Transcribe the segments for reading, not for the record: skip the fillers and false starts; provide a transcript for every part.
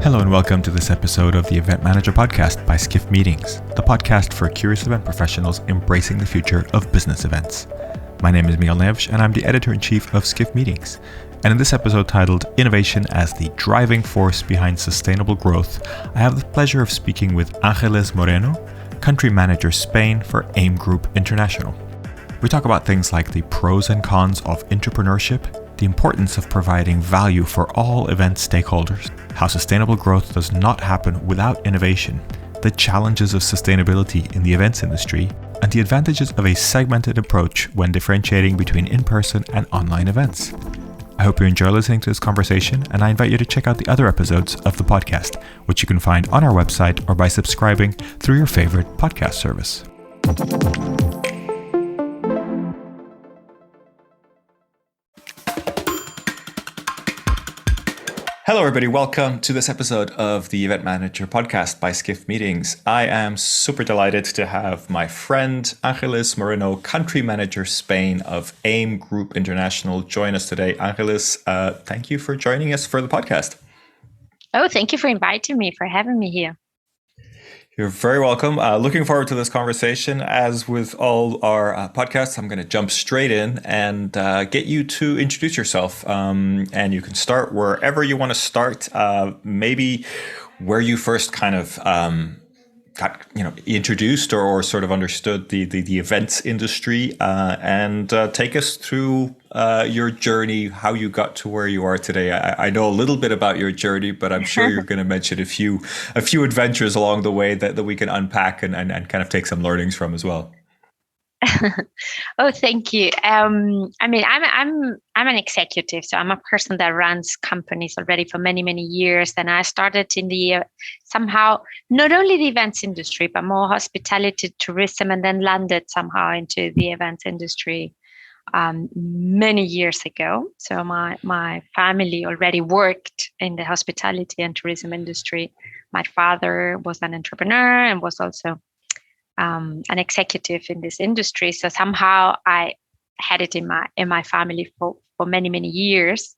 Hello and welcome to this episode of the Event Manager Podcast by Skift Meetings, the podcast for curious event professionals embracing the future of business events. My name is Miguel Neves and I'm the editor-in-chief of Skift Meetings. And in this episode titled Innovation as the Driving Force Behind Sustainable Growth, I have the pleasure of speaking with Ángeles Moreno, Country Manager Spain for AIM Group International. We talk about things like the pros and cons of entrepreneurship, the importance of providing value for all event stakeholders, how sustainable growth does not happen without innovation, the challenges of sustainability in the events industry, and the advantages of a segmented approach when differentiating between in-person and online events. I hope you enjoy listening to this conversation, and I invite you to check out the other episodes of the podcast, which you can find on our website or by subscribing through your favorite podcast service. Hello, everybody. Welcome to this episode of the Event Manager Podcast by Skift Meetings. I am super delighted to have my friend Ángeles Moreno, Country Manager Spain of AIM Group International, join us today. Ángeles, thank you for joining us for the podcast. Oh, thank you for inviting me, for having me here. You're very welcome. Looking forward to this conversation. As with all our podcasts, I'm going to jump straight in and get you to introduce yourself. And you can start wherever you want to start. Maybe where you first kind of got introduced or sort of understood the events industry, and take us through your journey, how you got to where you are today. I know a little bit about your journey, but I'm sure you're going to mention a few adventures along the way that we can unpack and kind of take some learnings from as well. Oh, thank you. I'm an executive, so I'm a person that runs companies already for many, many years. And I started in the somehow not only the events industry, but more hospitality, tourism, and then landed somehow into the events industry many years ago. So my family already worked in the hospitality and tourism industry. My father was an entrepreneur and was also an executive in this industry. So somehow I had it in my family for many, many years.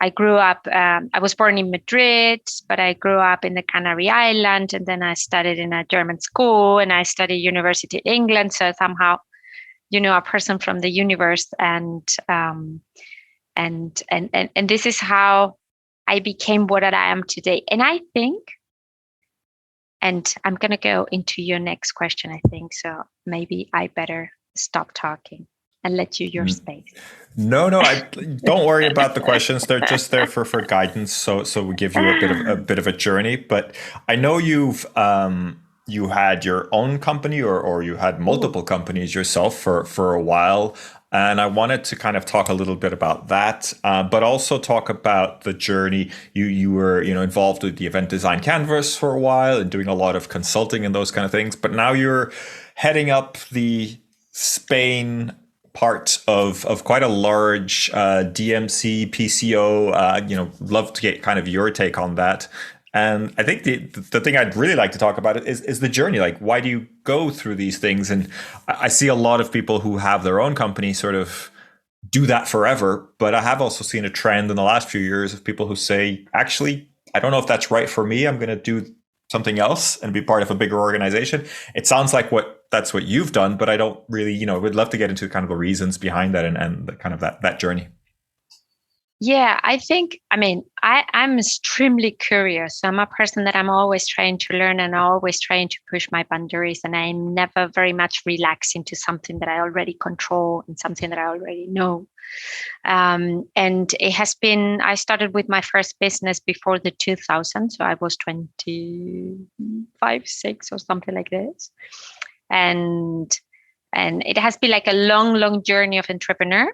I grew up, I was born in Madrid, but I grew up in the Canary Islands, and then I studied in a German school and I studied University in England. So somehow, a person from the universe, and this is how I became what I am today. And I think, and I'm going to go into your next question, I think. So maybe I better stop talking and let you your space. No, don't worry about the questions. They're just there for guidance. So we give you a bit of a journey. But I know you've you had your own company or you had multiple companies yourself for a while. And I wanted to kind of talk a little bit about that, but also talk about the journey. You were involved with the event design canvas for a while and doing a lot of consulting and those kind of things. But now you're heading up the Spain part of quite a large DMC PCO. Love to get kind of your take on that. And I think the thing I'd really like to talk about is the journey. Like, why do you go through these things? And I see a lot of people who have their own company sort of do that forever. But I have also seen a trend in the last few years of people who say, actually, I don't know if that's right for me. I'm going to do something else and be part of a bigger organization. It sounds like that's what you've done, but I don't really, would love to get into kind of the reasons behind that and the kind of that journey. Yeah, I'm extremely curious. I'm a person that I'm always trying to learn and always trying to push my boundaries. And I'm never very much relaxed into something that I already control and something that I already know. And it has been, I started with my first business before the 2000s. So I was 25, 6 or something like this. And it has been like a long, long journey of entrepreneur.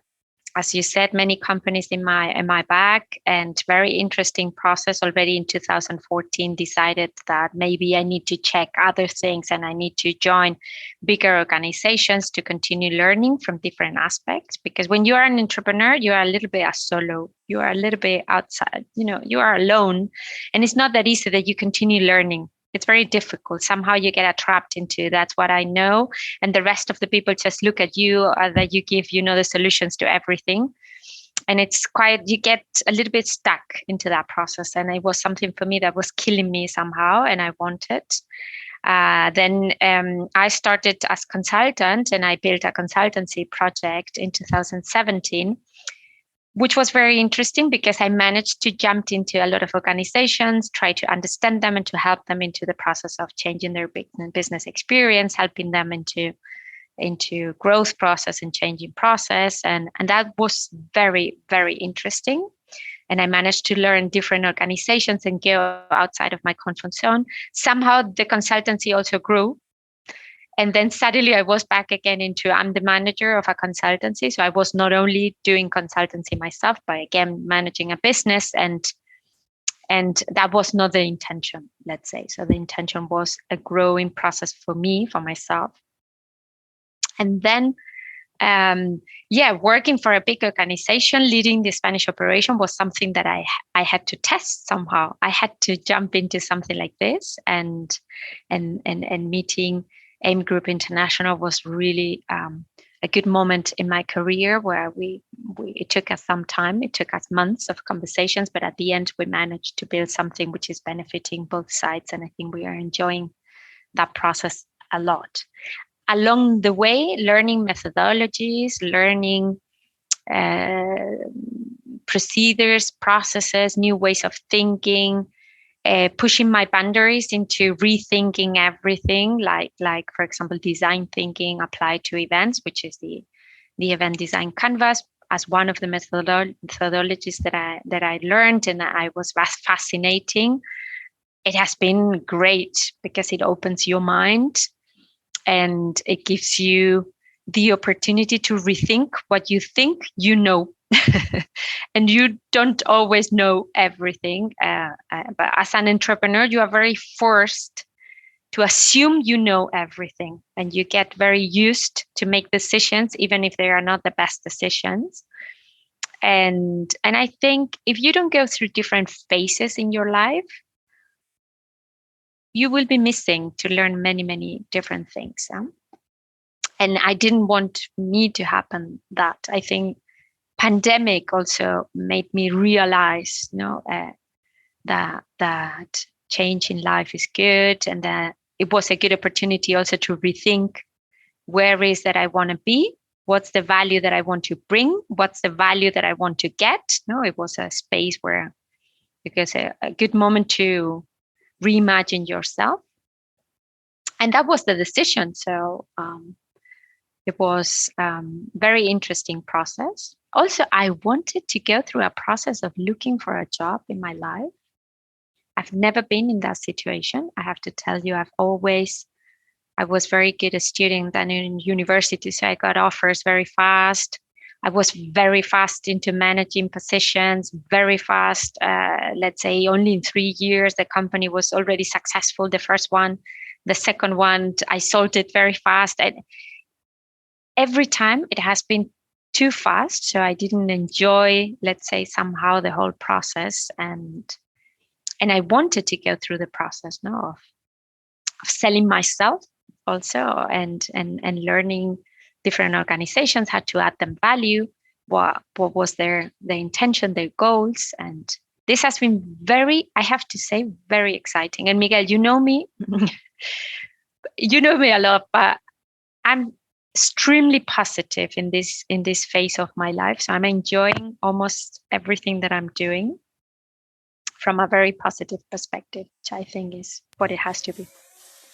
As you said, many companies in my back, and very interesting process. Already in 2014, decided that maybe I need to check other things and I need to join bigger organizations to continue learning from different aspects. Because when you are an entrepreneur, you are a little bit a solo. You are a little bit outside. You are alone, and it's not that easy that you continue learning. It's very difficult. Somehow you get trapped into that's what I know. And the rest of the people just look at you, that you give, the solutions to everything. And it's quite, you get a little bit stuck into that process. And it was something for me that was killing me somehow, and I wanted. Then I started as consultant, and I built a consultancy project in 2017, which was very interesting because I managed to jump into a lot of organizations, try to understand them and to help them into the process of changing their business experience, helping them into growth process and changing process. And that was very, very interesting. And I managed to learn different organizations and go outside of my comfort zone. Somehow the consultancy also grew. And then suddenly I was back again into, I'm the manager of a consultancy. So I was not only doing consultancy myself, but again, managing a business. And that was not the intention, let's say. So the intention was a growing process for me, for myself. And then, working for a big organization, leading the Spanish operation was something that I had to test somehow. I had to jump into something like this, and meeting AIM Group International was really a good moment in my career, where it took us some time. It took us months of conversations, but at the end, we managed to build something which is benefiting both sides, and I think we are enjoying that process a lot. Along the way, learning methodologies, learning procedures, processes, new ways of thinking, pushing my boundaries into rethinking everything, like for example, design thinking applied to events, which is the event design canvas, as one of the methodologies that I learned, and I was fascinating. It has been great because it opens your mind. And it gives you the opportunity to rethink what you think you know. And you don't always know everything. But as an entrepreneur, you are very forced to assume you know everything. And you get very used to make decisions, even if they are not the best decisions. And I think if you don't go through different phases in your life, you will be missing to learn many, many different things. And I didn't want me to happen that. I think pandemic also made me realize, that change in life is good, and that it was a good opportunity also to rethink where is that I want to be, what's the value that I want to bring, what's the value that I want to get. It was a space where, because a good moment to reimagine yourself. And that was the decision. So it was very interesting process. Also, I wanted to go through a process of looking for a job in my life. I've never been in that situation. I have to tell you, I was very good a student and in university, so I got offers very fast. I was very fast into managing positions, very fast. Let's say only in 3 years, the company was already successful. The first one, the second one, I sold it very fast. And every time it has been too fast. So I didn't enjoy, let's say, somehow the whole process. And I wanted to go through the process of selling myself also, and learning different organizations, how to add them value, what was their intention, their goals. And this has been very, I have to say, very exciting. And Miguel, you know me, you know me a lot, but I'm extremely positive in this phase of my life. So I'm enjoying almost everything that I'm doing from a very positive perspective, which I think is what it has to be.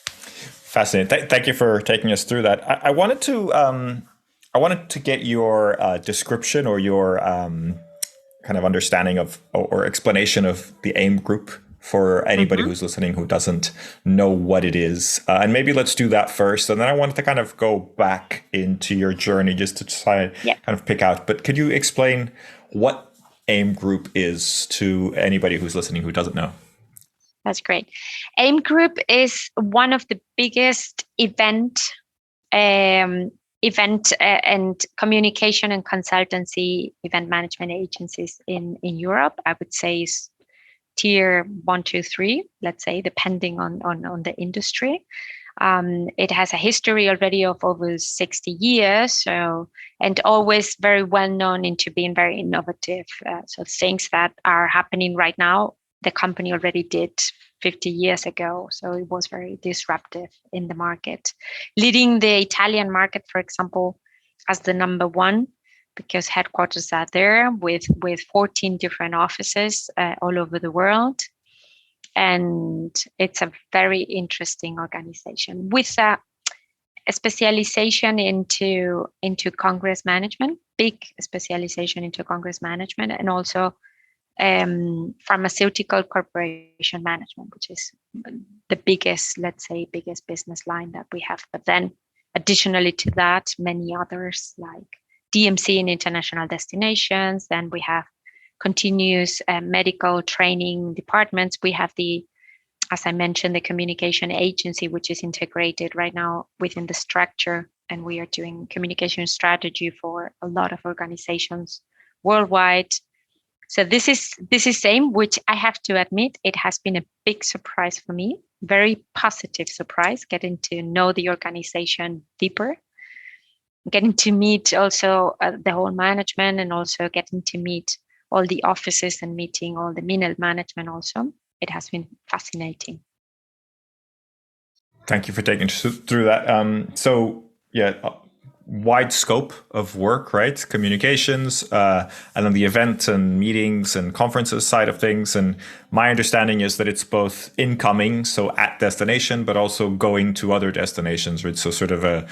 Fascinating. Thank you for taking us through that. I wanted to get your description or your kind of understanding of or explanation of the AIM group for anybody who's listening who doesn't know what it is. And maybe let's do that first. And then I wanted to kind of go back into your journey just to try kind of pick out. But could you explain what AIM group is to anybody who's listening who doesn't know? That's great. AIM Group is one of the biggest event and communication and consultancy event management agencies in Europe. I would say is tier 1, 2, 3, let's say, depending on the industry. It has a history already of over 60 years, so, and always very well known into being very innovative. So things that are happening right now, the company already did 50 years ago. So it was very disruptive in the market, leading the Italian market, for example, as the number one, because headquarters are there with 14 different offices all over the world. And it's a very interesting organization with a specialization into congress management, big specialization into congress management, and also pharmaceutical corporation management, which is the biggest, let's say, biggest business line that we have. But then additionally to that, many others like DMC in international destinations. Then we have continuous medical training departments. We have as I mentioned, the communication agency, which is integrated right now within the structure. And we are doing communication strategy for a lot of organizations worldwide. So this is same, which I have to admit, it has been a big surprise for me, very positive surprise, getting to know the organization deeper, getting to meet also the whole management, and also getting to meet all the offices and meeting all the middle management also. It has been fascinating. Thank you for taking us through that. So yeah, wide scope of work, right? Communications, and then the event and meetings and conferences side of things. And my understanding is that it's both incoming, so at destination, but also going to other destinations, right? So sort of a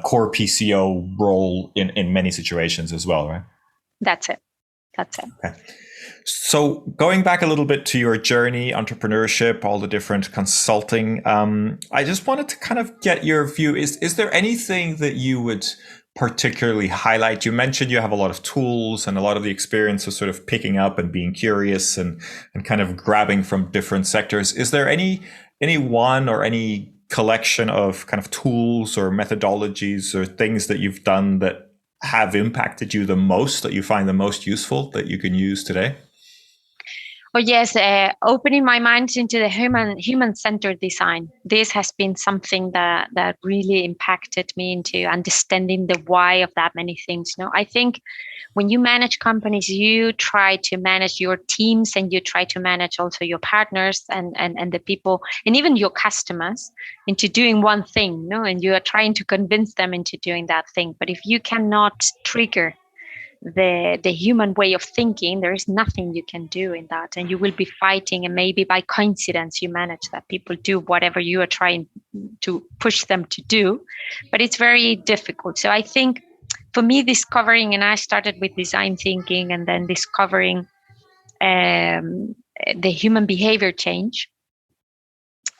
core PCO role in many situations as well, right? That's it. Okay. So going back a little bit to your journey, entrepreneurship, all the different consulting, I just wanted to kind of get your view. Is there anything that you would particularly highlight? You mentioned you have a lot of tools and a lot of the experience of sort of picking up and being curious and kind of grabbing from different sectors. Is there any one or any collection of kind of tools or methodologies or things that you've done that have impacted you the most, that you find the most useful, that you can use today? Oh yes, opening my mind into the human-centered design. This has been something that really impacted me into understanding the why of that many things. I think when you manage companies, you try to manage your teams, and you try to manage also your partners and the people, and even your customers, into doing one thing. And you are trying to convince them into doing that thing. But if you cannot trigger the human way of thinking, there is nothing you can do in that, and you will be fighting, and maybe by coincidence you manage that people do whatever you are trying to push them to do, but it's very difficult. So I think for me, discovering, and I started with design thinking, and then discovering the human behavior change,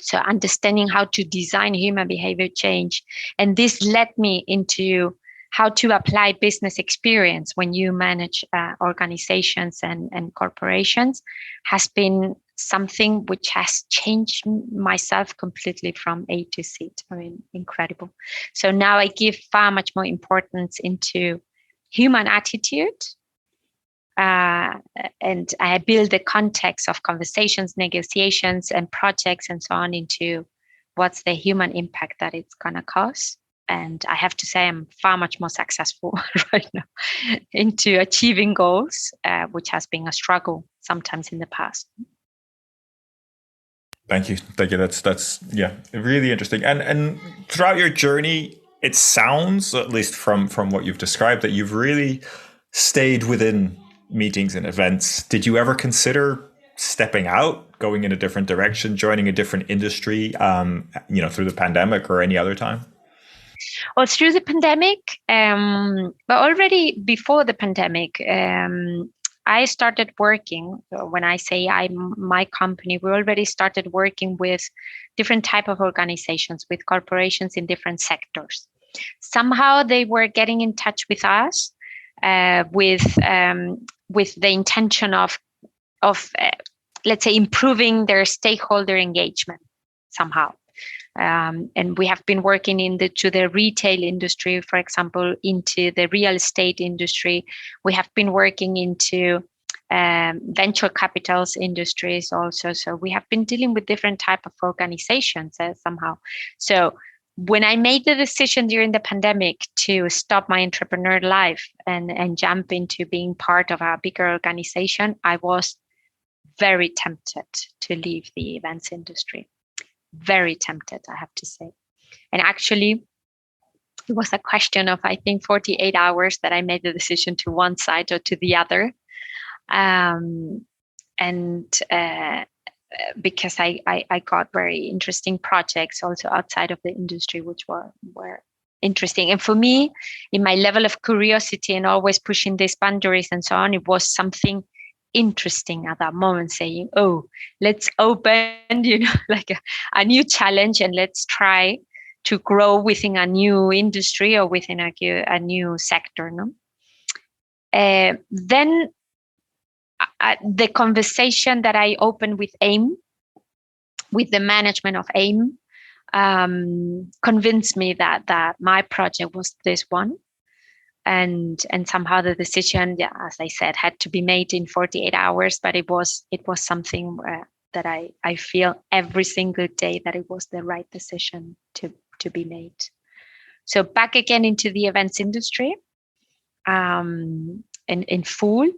so understanding how to design human behavior change, and this led me into how to apply business experience when you manage organizations and corporations, has been something which has changed myself completely from A to Z. I mean, incredible. So now I give far much more importance into human attitude, and I build the context of conversations, negotiations, and projects and so on into what's the human impact that it's going to cause. And I have to say, I'm far much more successful right now into achieving goals, which has been a struggle sometimes in the past. Thank you. That's really interesting. And throughout your journey, it sounds, at least from what you've described, that you've really stayed within meetings and events. Did you ever consider stepping out, going in a different direction, joining a different industry, through the pandemic or any other time? Well, through the pandemic, but already before the pandemic, I started working. When I say my company, we already started working with different type of organizations, with corporations in different sectors. Somehow they were getting in touch with us with the intention of let's say, improving their stakeholder engagement somehow. And we have been working to the retail industry, for example, into the real estate industry. We have been working into venture capitals industries also. So we have been dealing with different type of organizations somehow. So when I made the decision during the pandemic to stop my entrepreneur life and jump into being part of a bigger organization, I was very tempted to leave the events industry. Very tempted, I have to say. And actually, it was a question of, I think, 48 hours that I made the decision to one side or to the other. Because I got very interesting projects also outside of the industry, which were interesting. And for me, in my level of curiosity and always pushing these boundaries and so on, it was something interesting at that moment, saying, oh, let's open, like a new challenge, and let's try to grow within a new industry or within a new sector. No? Then the conversation that I opened with AIM, with the management of AIM, convinced me that my project was this one. And somehow the decision, as I said, had to be made in 48 hours, but it was something that I feel every single day that it was the right decision to be made. So back again into the events industry, in full,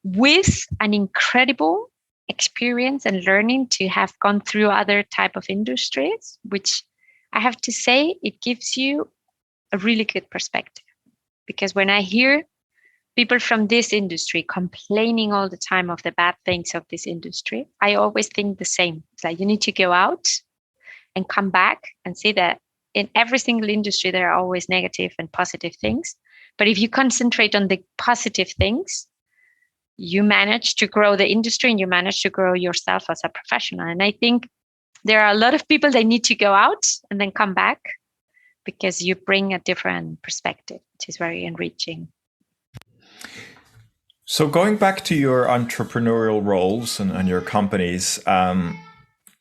with an incredible experience and learning to have gone through other type of industries, which I have to say, it gives you a really good perspective. Because when I hear people from this industry complaining all the time of the bad things of this industry, I always think the same. It's like you need to go out and come back and see that in every single industry, there are always negative and positive things. But if you concentrate on the positive things, you manage to grow the industry and you manage to grow yourself as a professional. And I think there are a lot of people that need to go out and then come back, because you bring a different perspective, which is very enriching. So going back to your entrepreneurial roles and your companies,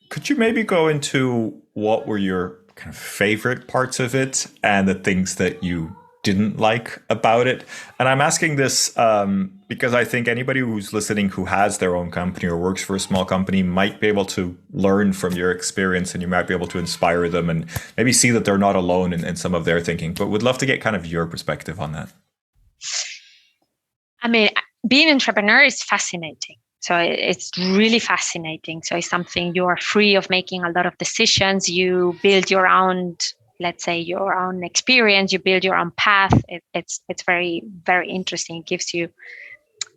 could you maybe go into what were your kind of favorite parts of it and the things that you didn't like about it? And I'm asking this because I think anybody who's listening who has their own company or works for a small company might be able to learn from your experience, and you might be able to inspire them and maybe see that they're not alone in some of their thinking. But would love to get kind of your perspective on that. I mean, being an entrepreneur is fascinating. So it's really fascinating. So it's something you are free of making a lot of decisions. You build your own, let's say, your own experience. You build your own path. It's very, very interesting. It gives you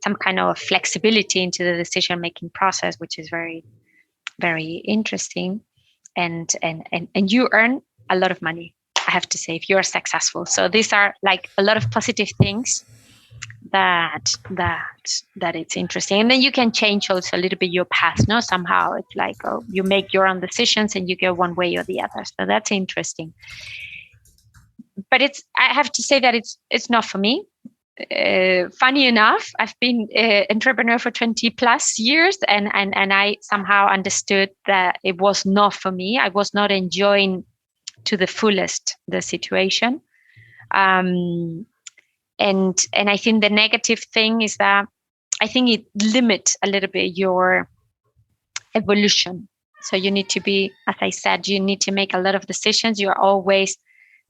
some kind of flexibility into the decision-making process, which is very, very interesting. And you earn a lot of money, I have to say, if you're successful. So these are like a lot of positive things that it's interesting. And then you can change also a little bit your path. No, somehow it's like, oh, you make your own decisions and you go one way or the other. So that's interesting. But I have to say that it's not for me. Funny enough, I've been an entrepreneur for 20 plus years, and I somehow understood that it was not for me. I was not enjoying to the fullest the situation. And I think the negative thing is that I think it limits a little bit your evolution. So you need to be, as I said, you need to make a lot of decisions. You're always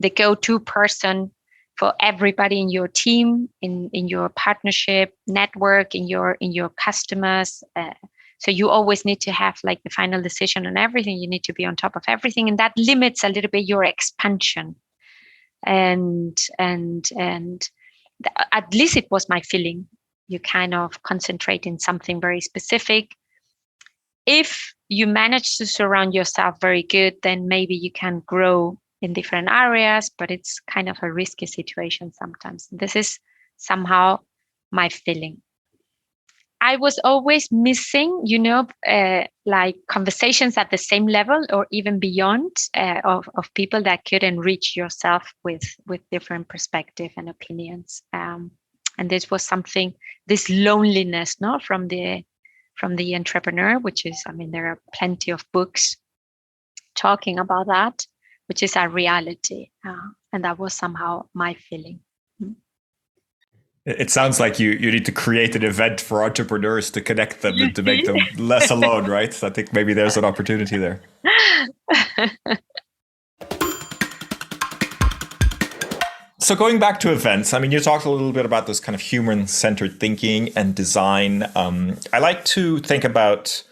the go-to person for everybody in your team, in your partnership network, in your customers. So you always need to have like the final decision on everything. You need to be on top of everything, and that limits a little bit your expansion. And at least it was my feeling. You kind of concentrate in something very specific. If you manage to surround yourself very good, then maybe you can grow in different areas, but it's kind of a risky situation sometimes. This is somehow my feeling. I was always missing, like conversations at the same level or even beyond of people that could enrich yourself with different perspective and opinions. And this was something, this loneliness, from the entrepreneur, which is, I mean, there are plenty of books talking about that, which is a reality. And that was somehow my feeling. It sounds like you need to create an event for entrepreneurs to connect them You and to make see? them less alone, right? So I think maybe there's an opportunity there. So going back to events, I mean, you talked a little bit about this kind of human-centered thinking and design. I like to think about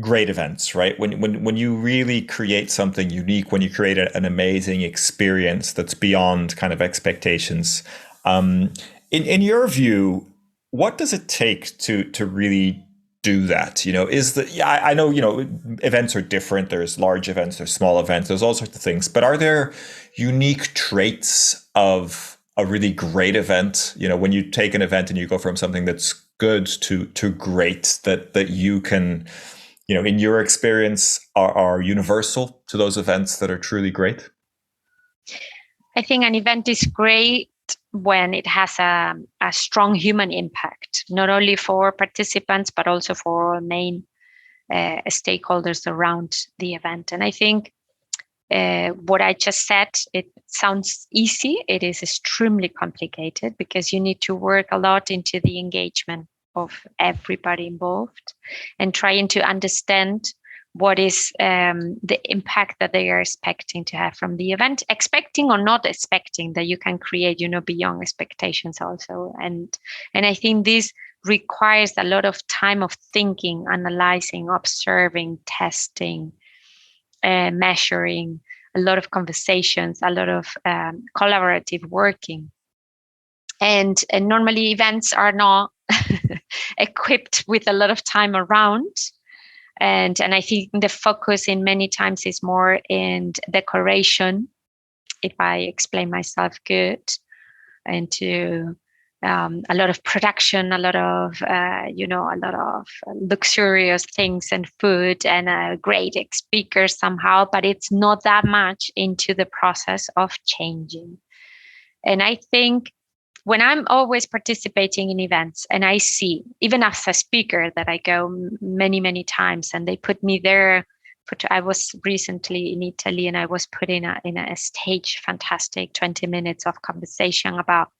great events, right? When you really create something unique, when you create an amazing experience that's beyond kind of expectations. In your view, what does it take to really do that? Is the yeah, I know, events are different. There's large events, there's small events, there's all sorts of things. But are there unique traits of a really great event? When you take an event and you go from something that's good to great, that you can, in your experience, are universal to those events that are truly great? I think an event is great when it has a strong human impact, not only for participants, but also for main stakeholders around the event. And I think what I just said, it sounds easy. It is extremely complicated because you need to work a lot into the engagement of everybody involved and trying to understand what is the impact that they are expecting to have from the event, expecting or not expecting, that you can create, beyond expectations also. And I think this requires a lot of time of thinking, analyzing, observing, testing, measuring, a lot of conversations, a lot of collaborative working. And normally events are not equipped with a lot of time around. And I think the focus in many times is more in decoration, if I explain myself good, and to a lot of production, a lot of a lot of luxurious things and food and great speakers somehow, but it's not that much into the process of changing. And I think when I'm always participating in events and I see, even as a speaker, that I go many, many times and they put me there. I was recently in Italy and I was put in a stage, fantastic 20 minutes of conversation about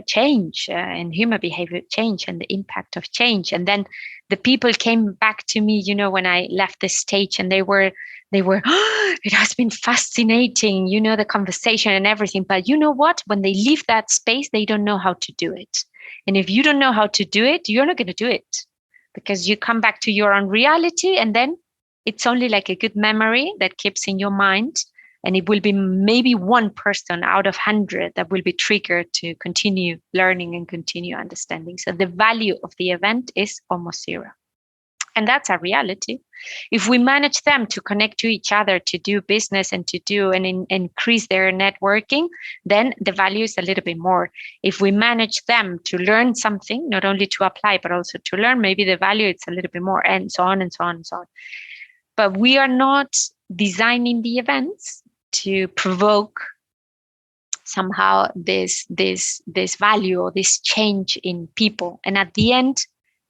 change and human behavior change and the impact of change. And then the people came back to me, when I left the stage, and they were, oh, it has been fascinating, the conversation and everything. But you know what? When they leave that space, they don't know how to do it. And if you don't know how to do it, you're not going to do it, because you come back to your own reality, and then it's only like a good memory that keeps in your mind. And it will be maybe one person out of 100 that will be triggered to continue learning and continue understanding. So the value of the event is almost zero. And that's a reality. If we manage them to connect to each other, to do business and to do and increase their networking, then the value is a little bit more. If we manage them to learn something, not only to apply, but also to learn, maybe the value is a little bit more, and so on and so on and so on. But we are not designing the events to provoke somehow this value or this change in people. And at the end,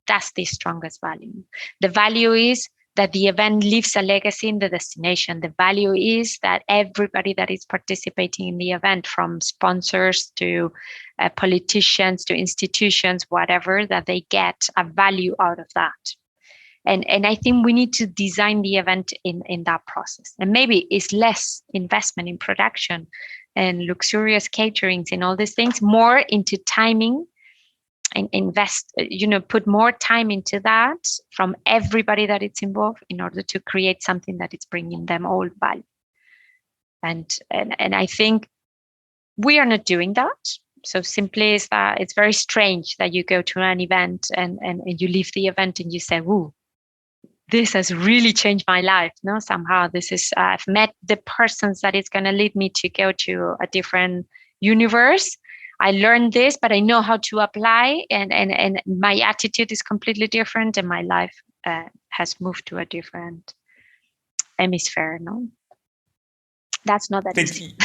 that's the strongest value. The value is that the event leaves a legacy in the destination. The value is that everybody that is participating in the event, from sponsors to politicians to institutions, whatever, that they get a value out of that. And I think we need to design the event in that process. And maybe it's less investment in production and luxurious caterings and all these things, more into timing and invest, put more time into that from everybody that it's involved in order to create something that is bringing them all value. And I think we are not doing that. So simply is that it's very strange that you go to an event and you leave the event and you say, "Ooh, this has really changed my life." No, somehow this is, I've met the persons that is going to lead me to go to a different universe. I learned this, but I know how to apply, and my attitude is completely different, and my life has moved to a different hemisphere. No, that's not that easy.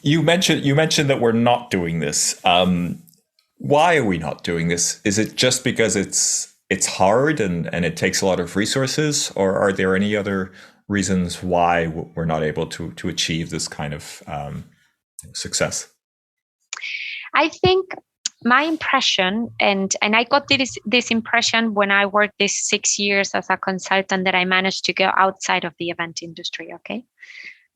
You mentioned that we're not doing this. Why are we not doing this? Is it just because it's hard and it takes a lot of resources, or are there any other reasons why we're not able to achieve this kind of success? I think my impression, and I got this impression when I worked these 6 years as a consultant, that I managed to go outside of the event industry. Okay.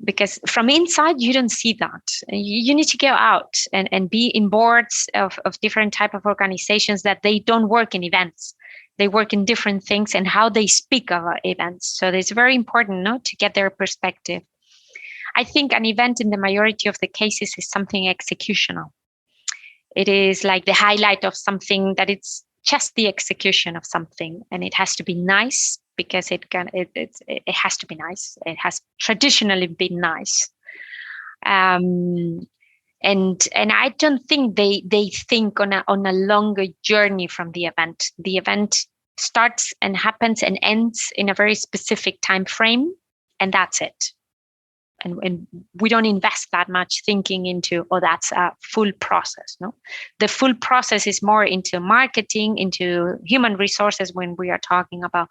Because from inside, you don't see that. You need to go out and be in boards of different type of organizations that they don't work in events. They work in different things and how they speak of events. So it's very important, no, to get their perspective. I think an event in the majority of the cases is something executional. It is like the highlight of something, that it's just the execution of something, and it has to be nice because it has to be nice. It has traditionally been nice, and I don't think they think on a longer journey from the event. The event starts and happens and ends in a very specific time frame, and that's it. And we don't invest that much thinking into, that's a full process. No, the full process is more into marketing, into human resources when we are talking about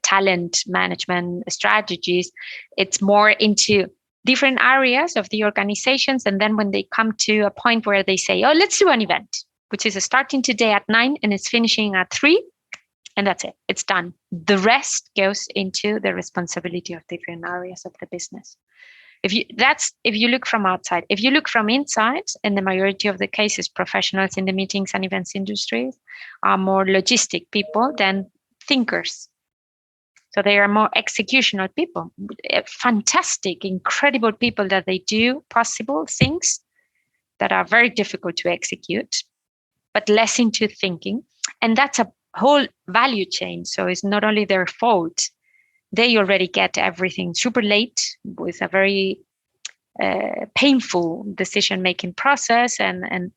talent management strategies. It's more into different areas of the organizations. And then when they come to a point where they say, let's do an event, which is starting today at 9 and it's finishing at 3. And that's it. It's done. The rest goes into the responsibility of different areas of the business. If you look from outside. If you look from inside, in the majority of the cases, professionals in the meetings and events industries are more logistic people than thinkers. So they are more executional people, fantastic, incredible people that they do possible things that are very difficult to execute, but less into thinking. And that's a whole value chain. So it's not only their fault. They already get everything super late with a very painful decision-making process and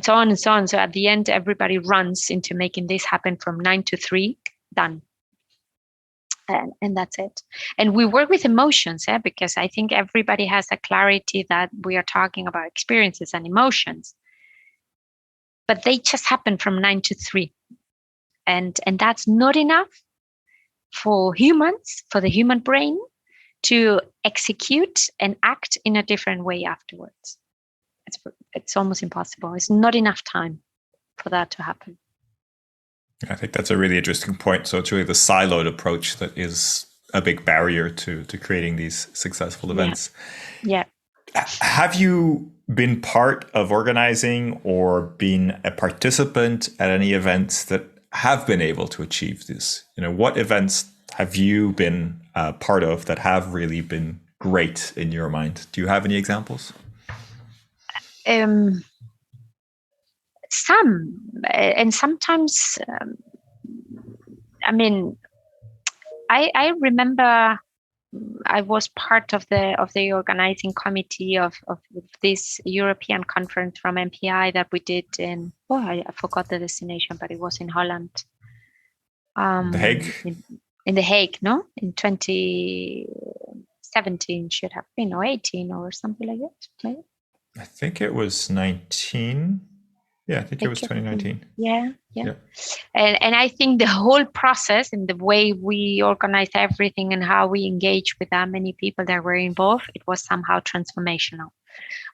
so on and so on. So at the end, everybody runs into making this happen from 9 to 3, done. And that's it. And we work with emotions, because I think everybody has a clarity that we are talking about experiences and emotions. But they just happen from 9 to 3. And that's not enough for humans, for the human brain, to execute and act in a different way afterwards. It's almost impossible. It's not enough time for that to happen. I think that's a really interesting point. So it's really the siloed approach that is a big barrier to creating these successful events. Yeah. Have you been part of organizing or been a participant at any events that have been able to achieve this? What events have you been part of that have really been great in your mind? Do you have any examples? Some, and sometimes, I remember I was part of the organizing committee of this European conference from MPI that we did in, I forgot the destination, but it was in Holland. The Hague? In The Hague, no? In 2017 should have been, or 18 or something like that, maybe? I think it was 19. Yeah, I think it was 2019. Yeah. And I think the whole process and the way we organize everything and how we engage with that many people that were involved, it was somehow transformational.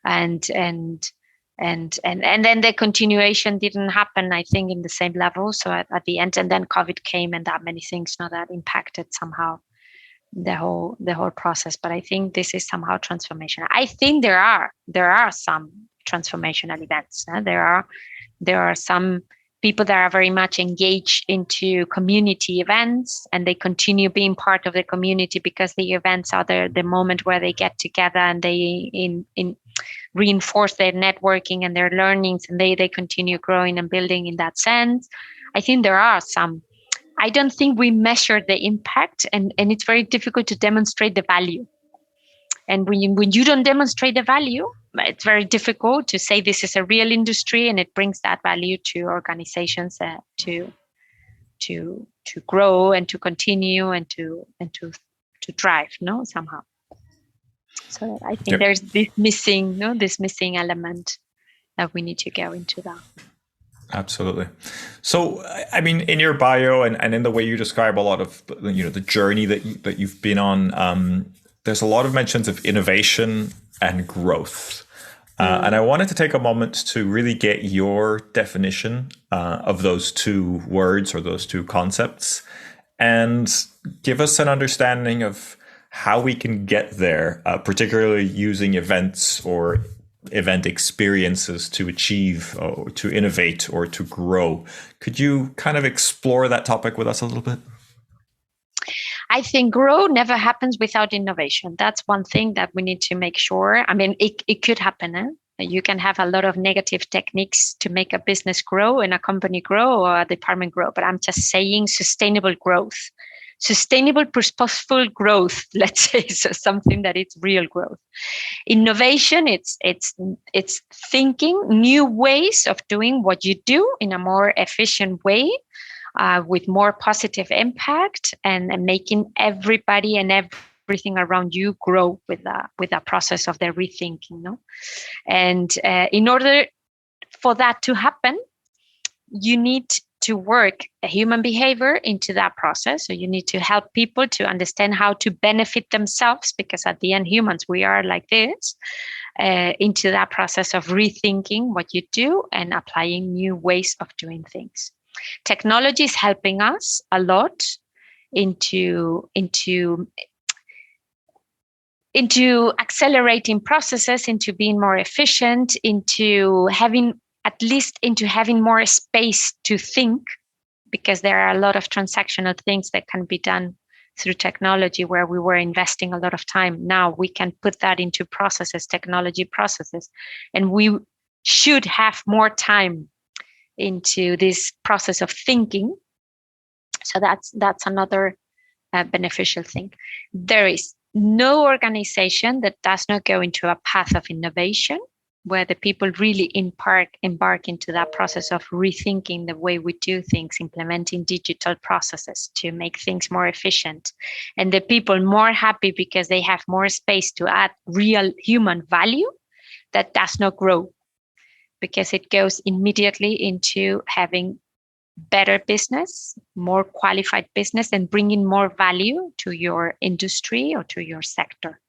And then the continuation didn't happen, I think, in the same level. So at the end, and then COVID came and that many things that impacted somehow the whole process. But I think this is somehow transformational. I think there are some transformational events. There are some people that are very much engaged into community events, and they continue being part of the community because the events are the moment where they get together and they reinforce their networking and their learnings, and they continue growing and building in that sense. I think there are some. I don't think we measure the impact, and it's very difficult to demonstrate the value. And when you don't demonstrate the value, it's very difficult to say this is a real industry and it brings that value to organizations to grow and to continue and to drive, somehow. So I think there's this missing element that we need to go into that. Absolutely. So, in your bio and in the way you describe a lot of, the journey that you've been on, there's a lot of mentions of innovation and growth. And I wanted to take a moment to really get your definition of those two words or those two concepts and give us an understanding of how we can get there, particularly using events or event experiences to achieve or to innovate or to grow. Could you kind of explore that topic with us a little bit? I think grow never happens without innovation. That's one thing that we need to make sure. I mean, it could happen. You can have a lot of negative techniques to make a business grow and a company grow or a department grow. But I'm just saying sustainable growth, sustainable, purposeful growth, let's say, so something that it's real growth. Innovation, it's thinking new ways of doing what you do in a more efficient way, with more positive impact, and making everybody and everything around you grow with that process of their rethinking. No? And in order for that to happen, you need to work a human behavior into that process. So you need to help people to understand how to benefit themselves, because at the end, humans, we are like this, into that process of rethinking what you do and applying new ways of doing things. Technology is helping us a lot into accelerating processes, into being more efficient, into having more space to think, because there are a lot of transactional things that can be done through technology where we were investing a lot of time. Now we can put that into processes, technology processes, and we should have more time into this process of thinking. So that's another beneficial thing. There is no organization that does not go into a path of innovation, where the people really embark into that process of rethinking the way we do things, implementing digital processes to make things more efficient, and the people more happy because they have more space to add real human value. That does not grow, because it goes immediately into having better business, more qualified business, and bringing more value to your industry or to your sector.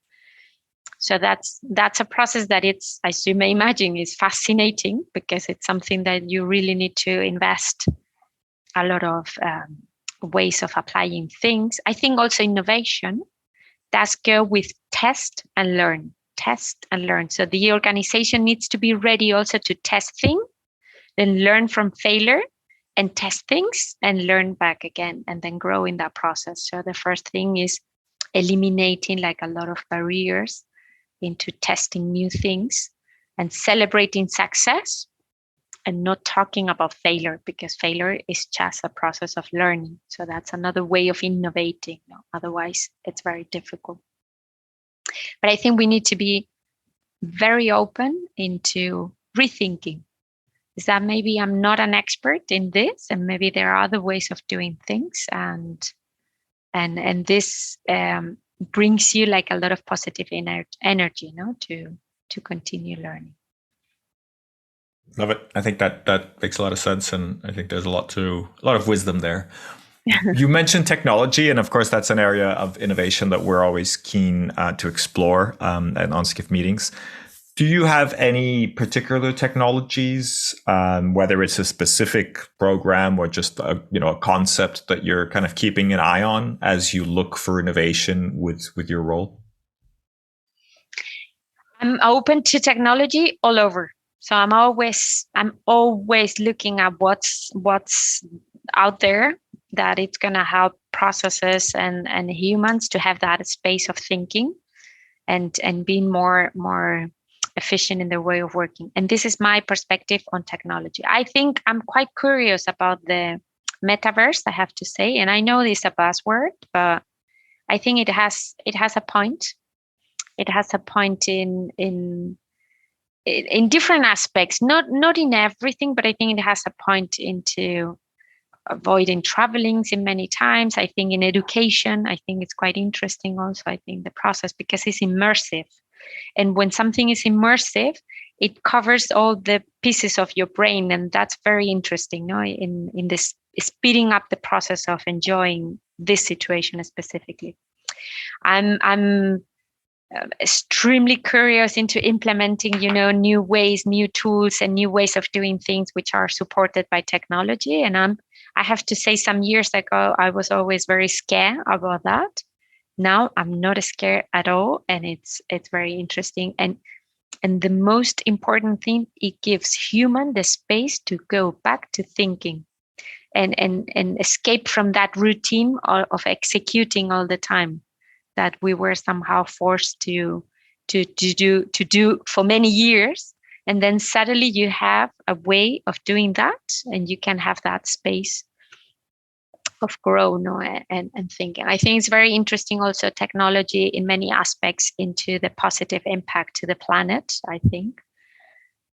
So that's a process that it's, as you may imagine, is fascinating, because it's something that you really need to invest a lot of ways of applying things. I think also innovation does go with test and learn. So the organization needs to be ready also to test things, then learn from failure, and test things and learn back again, and then grow in that process. So the first thing is eliminating like a lot of barriers into testing new things and celebrating success, and not talking about failure, because failure is just a process of learning. So that's another way of innovating. No? Otherwise, it's very difficult. But I think we need to be very open into rethinking. Is that maybe I'm not an expert in this, and maybe there are other ways of doing things, and this brings you like a lot of positive energy, to continue learning. Love it. I think that makes a lot of sense, and I think there's a lot of wisdom there. You mentioned technology, and of course, that's an area of innovation that we're always keen to explore at on-Skift meetings. Do you have any particular technologies, whether it's a specific program or just a concept that you're kind of keeping an eye on as you look for innovation with your role? I'm open to technology all over. So I'm always looking at what's out there, that it's going to help processes and humans to have that space of thinking and being more efficient in their way of working. And this is my perspective on technology. I think I'm quite curious about the metaverse, I have to say. And I know this is a buzzword, but I think it has a point. It has a point in different aspects, not in everything, but I think it has a point into avoiding traveling in many times. I think in education, I think it's quite interesting also. I think the process, because it's immersive. And when something is immersive, it covers all the pieces of your brain. And that's very interesting, in this speeding up the process of enjoying this situation specifically. I'm extremely curious into implementing, new ways, new tools, and new ways of doing things which are supported by technology. And I have to say, some years ago, I was always very scared about that. Now I'm not scared at all, and it's very interesting. And the most important thing, it gives human the space to go back to thinking and escape from that routine of executing all the time that we were somehow forced to do for many years. And then suddenly you have a way of doing that, and you can have that space of grow, and thinking. I think it's very interesting also, technology in many aspects into the positive impact to the planet. I think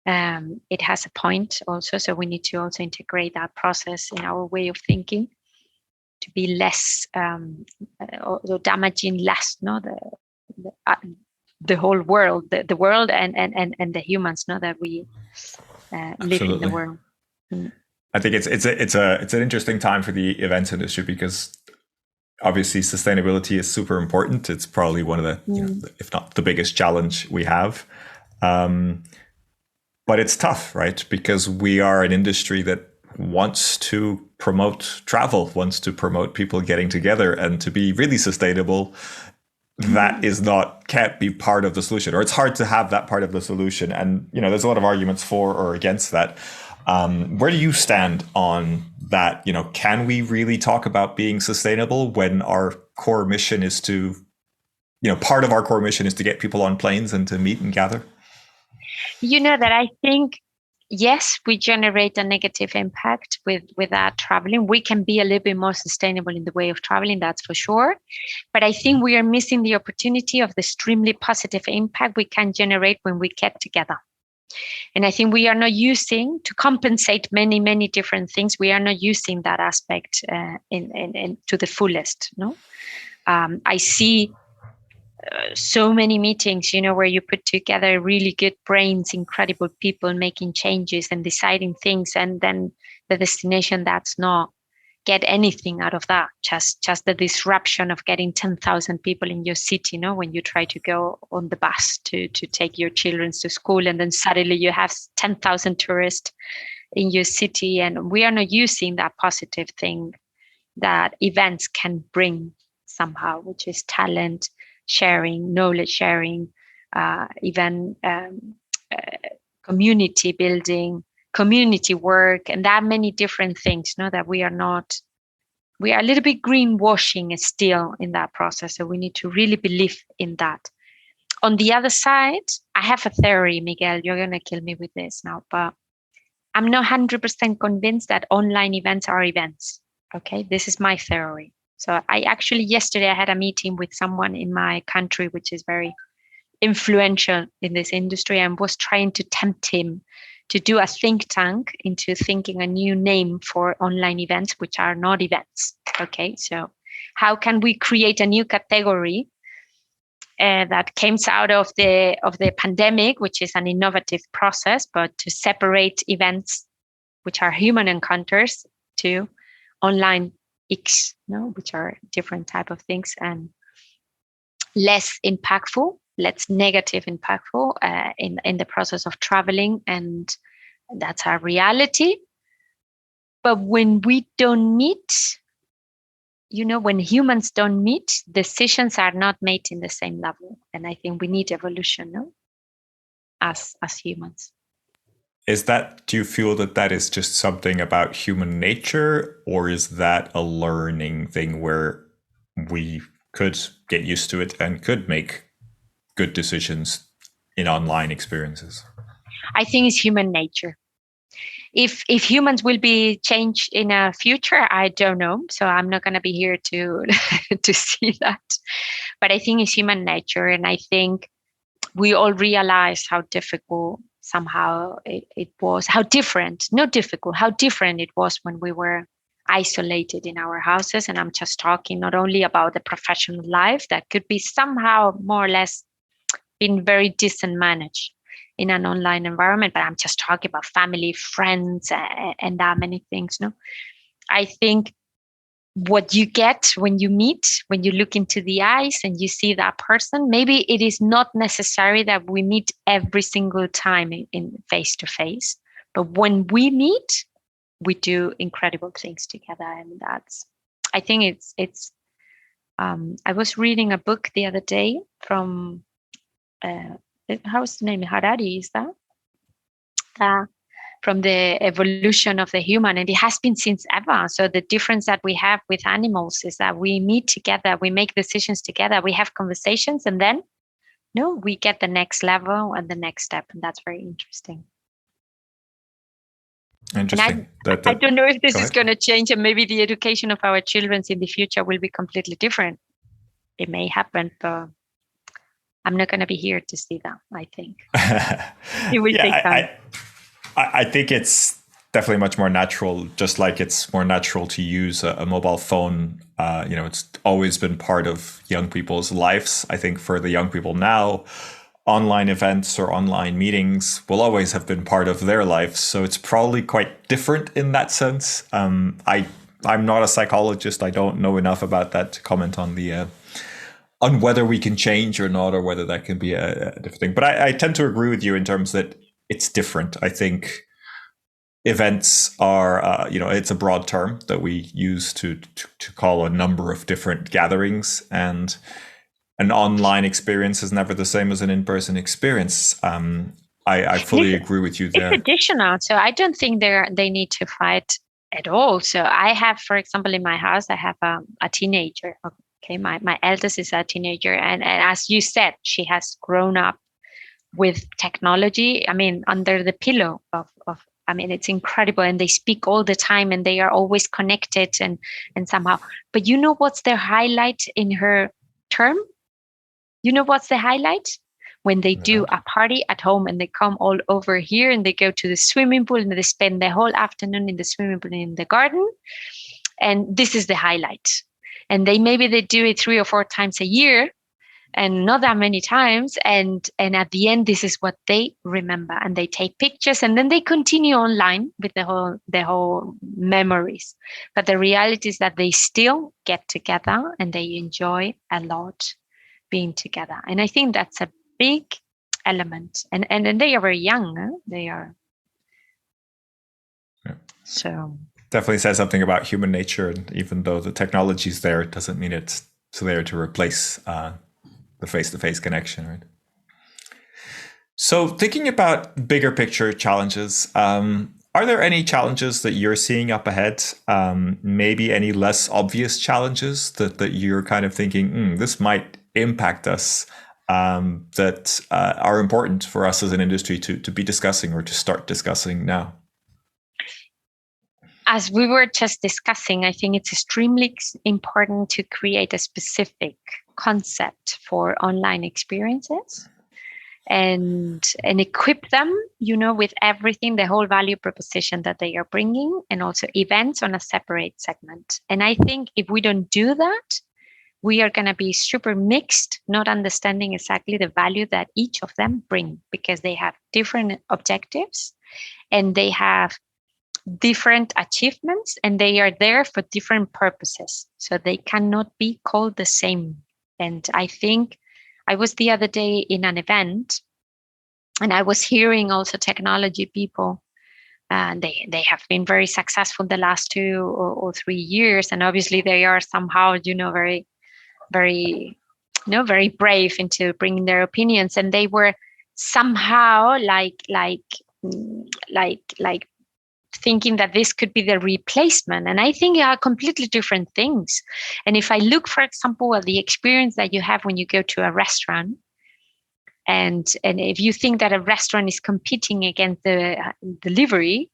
it has a point also, so we need to also integrate that process in our way of thinking to be less or damaging less, the whole world, the world and the humans, that we live in the world. I think it's an interesting time for the events industry, because obviously sustainability is super important. It's probably one of the, if not the biggest challenge we have. But it's tough, right? Because we are an industry that wants to promote travel, wants to promote people getting together, and to be really sustainable. That can't be part of the solution, or it's hard to have that part of the solution. And, there's a lot of arguments for or against that. Where do you stand on that? Can we really talk about being sustainable when our core mission is to, part of our core mission is to get people on planes and to meet and gather? That I think, yes, we generate a negative impact with that traveling. We can be a little bit more sustainable in the way of traveling, that's for sure. But I think we are missing the opportunity of the extremely positive impact we can generate when we get together. And I think we are not using, to compensate many, many different things, we are not using that aspect in to the fullest. I see so many meetings, where you put together really good brains, incredible people making changes and deciding things, and then the destination that's not get anything out of that, just the disruption of getting 10,000 people in your city, when you try to go on the bus to take your children to school, and then suddenly you have 10,000 tourists in your city. And we are not using that positive thing that events can bring somehow, which is talent sharing, knowledge sharing, even community building, community work, and that many different things, that we are a little bit greenwashing still in that process. So we need to really believe in that. On the other side, I have a theory, Miguel, you're going to kill me with this now, but I'm not 100% convinced that online events are events. Okay, this is my theory. So yesterday I had a meeting with someone in my country, which is very influential in this industry, and was trying to tempt him to do a think tank into thinking a new name for online events, which are not events. Okay, so how can we create a new category that came out of the pandemic, which is an innovative process, but to separate events, which are human encounters, to online which are different type of things, and less impactful, less negative impactful in the process of traveling. And that's our reality. But when we don't meet, when humans don't meet, decisions are not made in the same level. And I think we need evolution, as humans. Do you feel that is just something about human nature, or is that a learning thing where we could get used to it and could make good decisions in online experiences? I think it's human nature. If humans will be changed in a future, I don't know. So I'm not going to be here to to see that. But I think it's human nature, and I think we all realize how difficult somehow it was, how different it was when we were isolated in our houses. And I'm just talking not only about the professional life that could be somehow more or less been very decent managed in an online environment, but I'm just talking about family, friends, and that many things. I think what you get when you meet, when you look into the eyes and you see that person. Maybe it is not necessary that we meet every single time in face to face, but when we meet, we do incredible things together. And I think it's I was reading a book the other day from how's the name? Harari, is that? From the evolution of the human, and it has been since ever. So the difference that we have with animals is that we meet together, we make decisions together, we have conversations, and then we get the next level and the next step, and that's very interesting. Interesting. I don't know if this is going to change, and maybe the education of our children in the future will be completely different. It may happen, but I'm not going to be here to see that. I think it will take time. I think it's definitely much more natural, just like it's more natural to use a mobile phone. It's always been part of young people's lives. I think for the young people now, online events or online meetings will always have been part of their lives. So it's probably quite different in that sense. I'm not a psychologist. I don't know enough about that to comment on on whether we can change or not, or whether that can be a different thing. But I tend to agree with you in terms that it's different. I think events are, it's a broad term that we use to call a number of different gatherings, and an online experience is never the same as an in-person experience. I fully agree with you there. It's additional, so I don't think they need to fight at all. So I have, for example, in my house, I have a teenager. Okay, my eldest is a teenager, and as you said, she has grown up with technology. I mean, under the pillow of it's incredible, and they speak all the time, and they are always connected and somehow. But you know what's the highlight in her term? You know what's the highlight? When they do a party at home and they come all over here and they go to the swimming pool and they spend the whole afternoon in the swimming pool in the garden. And this is the highlight. And maybe they do it 3 or 4 times a year, and not that many times. And at the end, this is what they remember, and they take pictures, and then they continue online with the whole memories. But the reality is that they still get together and they enjoy a lot being together. And I think that's a big element. And they are very young. Huh? They are. Yeah. So definitely says something about human nature. And even though the technology is there, it doesn't mean it's there to replace the face-to-face connection, right? So thinking about bigger picture challenges, are there any challenges that you're seeing up ahead? Maybe any less obvious challenges that you're kind of thinking, this might impact us, that are important for us as an industry to be discussing or to start discussing now? As we were just discussing, I think it's extremely important to create a specific concept for online experiences and equip them, with everything, the whole value proposition that they are bringing, and also events on a separate segment. And I think if we don't do that, we are going to be super mixed, not understanding exactly the value that each of them bring, because they have different objectives and they have different achievements, and they are there for different purposes. So they cannot be called the same. And I think I was the other day in an event, and I was hearing also technology people, and they have been very successful the last 2 or 3 years. And obviously they are somehow, very, very, very brave into bringing their opinions. And they were somehow like thinking that this could be the replacement. And I think they are completely different things. And if I look, for example, at the experience that you have when you go to a restaurant, and if you think that a restaurant is competing against the delivery,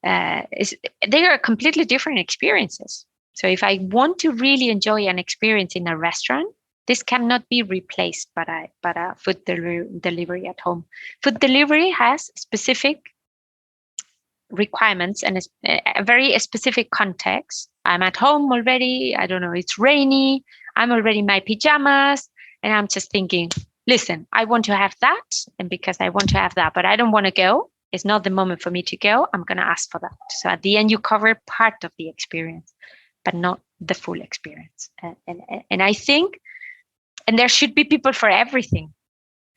they are completely different experiences. So if I want to really enjoy an experience in a restaurant, this cannot be replaced by a food delivery at home. Food delivery has specific requirements and a very specific context. I'm at home already. I don't know, it's rainy. I'm already in my pajamas. And I'm just thinking, listen, I want to have that. And because I want to have that, but I don't want to go. It's not the moment for me to go. I'm going to ask for that. So at the end, you cover part of the experience, but not the full experience. And I think, and there should be people for everything.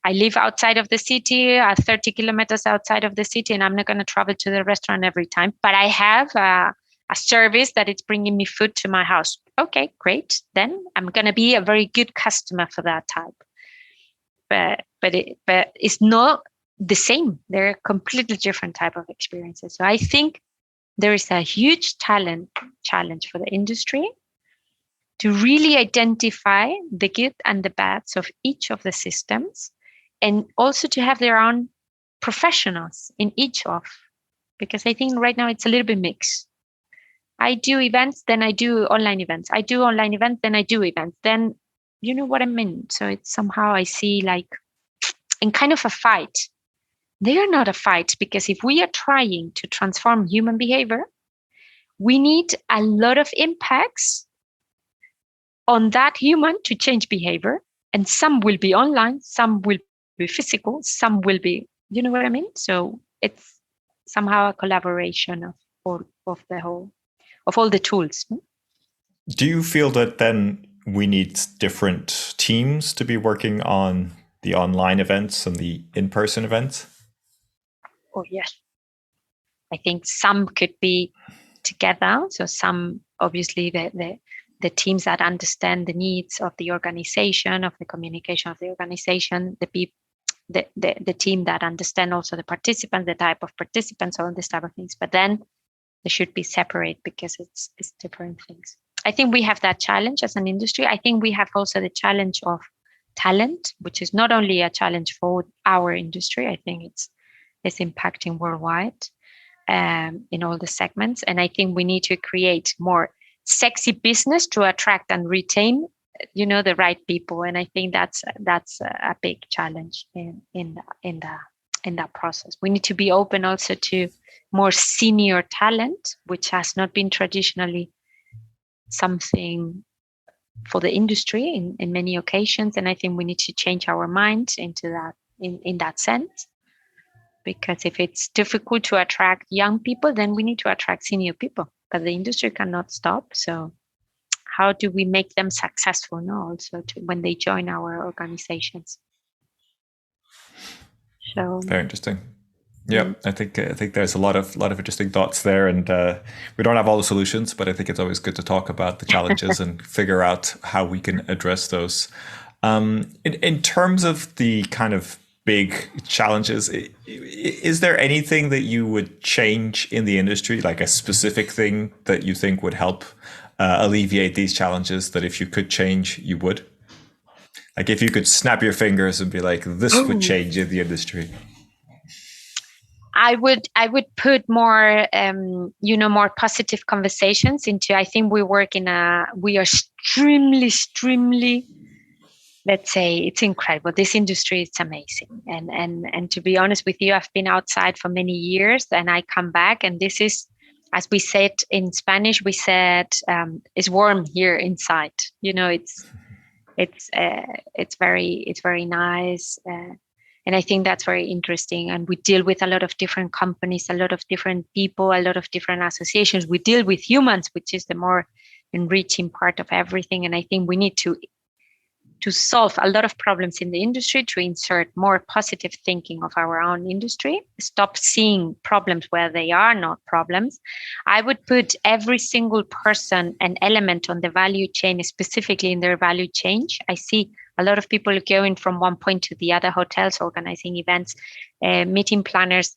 I live outside of the city, 30 kilometers outside of the city, and I'm not going to travel to the restaurant every time. But I have a service that it's bringing me food to my house. Okay, great. Then I'm going to be a very good customer for that type. But it's not the same. They're completely different type of experiences. So I think there is a huge challenge for the industry to really identify the good and the bads of each of the systems, and also to have their own professionals in each of, because I think right now it's a little bit mixed. I do events, then I do online events. I do online events, then I do events. Then, you know what I mean? So it's somehow I see like in kind of a fight. They are not a fight, because if we are trying to transform human behavior, we need a lot of impacts on that human to change behavior. And some will be online, some will be physical, some will be, you know what I mean? So it's somehow a collaboration of all the tools. Do you feel that then we need different teams to be working on the online events and the in-person events? Oh, yes. I think some could be together. So some, obviously, the teams that understand the needs of the organization, of the communication of the organization, the team that understand also the participants, the type of participants, all this type of things. But then they should be separate, because it's different things. I think we have that challenge as an industry. I think we have also the challenge of talent, which is not only a challenge for our industry. I think it's impacting worldwide in all the segments. And I think we need to create more sexy business to attract and retain, the right people. And I think that's a big challenge in that process. We need to be open also to more senior talent, which has not been traditionally something for the industry in many occasions. And I think we need to change our mind into that in that sense. Because if it's difficult to attract young people, then we need to attract senior people. But the industry cannot stop. So how do we make them successful now also when they join our organizations? So very interesting. Yeah, I think there's a lot of interesting thoughts there, and we don't have all the solutions, but I think it's always good to talk about the challenges and figure out how we can address those. In terms of the kind of big challenges, is there anything that you would change in the industry, like a specific thing that you think would help alleviate these challenges, that if you could change, you would? Like if you could snap your fingers and be like, this would change in the industry. I would put more, more positive conversations into. I think we are extremely, let's say, it's incredible. This industry is amazing. And to be honest with you, I've been outside for many years, and I come back, and this is, as we said in Spanish, we said, it's warm here inside. It's very nice. And I think that's very interesting. And we deal with a lot of different companies, a lot of different people, a lot of different associations. We deal with humans, which is the more enriching part of everything. And I think we need to solve a lot of problems in the industry, to insert more positive thinking of our own industry, stop seeing problems where they are not problems. I would put every single person and element on the value chain, specifically in their value chain. I see a lot of people going from one point to the other, hotels organizing events, meeting planners,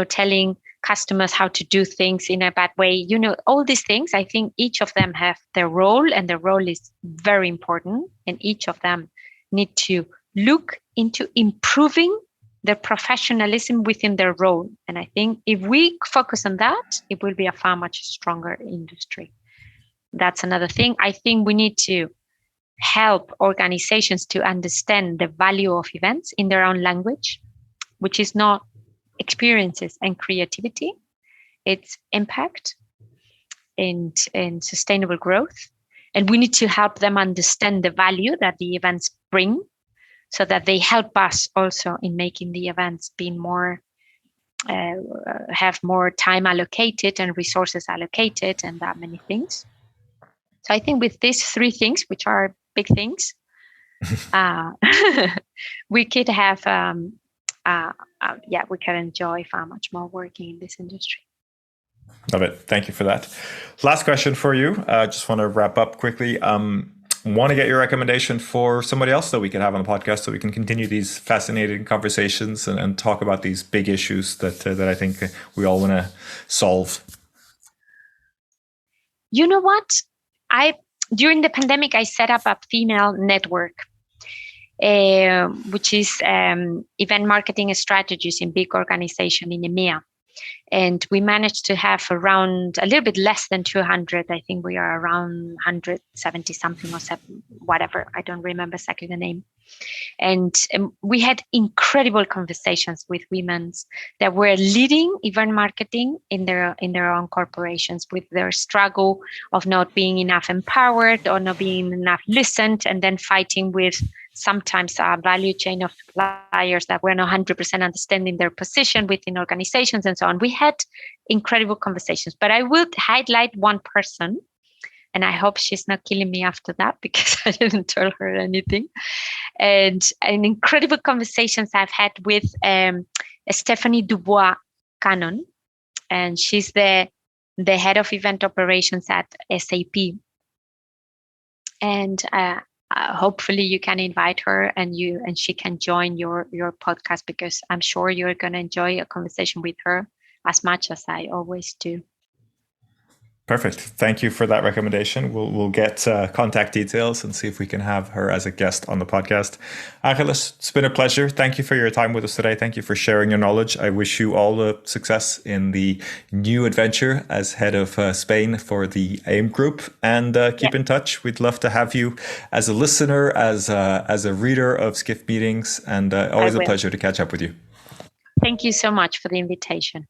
telling customers how to do things in a bad way, all these things. I think each of them have their role, and their role is very important. And each of them need to look into improving their professionalism within their role. And I think if we focus on that, it will be a far much stronger industry. That's another thing. I think we need to help organizations to understand the value of events in their own language, which is not experiences and creativity. It's impact and sustainable growth. And we need to help them understand the value that the events bring, so that they help us also in making the events be more, have more time allocated and resources allocated, and that many things. So I think with these three things, which are big things, we could have, we can enjoy far much more working in this industry. Love it. Thank you for that. Last question for you. Just want to wrap up quickly. Want to get your recommendation for somebody else that we can have on the podcast so we can continue these fascinating conversations and talk about these big issues that I think we all want to solve. You know what? During the pandemic, I set up a female network, which is event marketing strategies in big organization in EMEA. And we managed to have around a little bit less than 200. I think we are around 170 something or whatever. I don't remember exactly the name. And we had incredible conversations with women that were leading event marketing in their own corporations, with their struggle of not being enough empowered or not being enough listened, and then fighting with sometimes a value chain of suppliers that were not 100% understanding their position within organizations and so on. We had incredible conversations, but I would highlight one person, and I hope she's not killing me after that because I didn't tell her anything. And incredible conversations I've had with Stephanie Dubois Cannon, and she's the head of event operations at SAP. And hopefully you can invite her and she can join your podcast, because I'm sure you're going to enjoy a conversation with her as much as I always do. Perfect. Thank you for that recommendation. We'll get contact details and see if we can have her as a guest on the podcast. Angeles, it's been a pleasure. Thank you for your time with us today. Thank you for sharing your knowledge. I wish you all the success in the new adventure as head of Spain for the AIM Group, and keep in touch. We'd love to have you as a listener, as a reader of Skift meetings, and always a pleasure to catch up with you. Thank you so much for the invitation.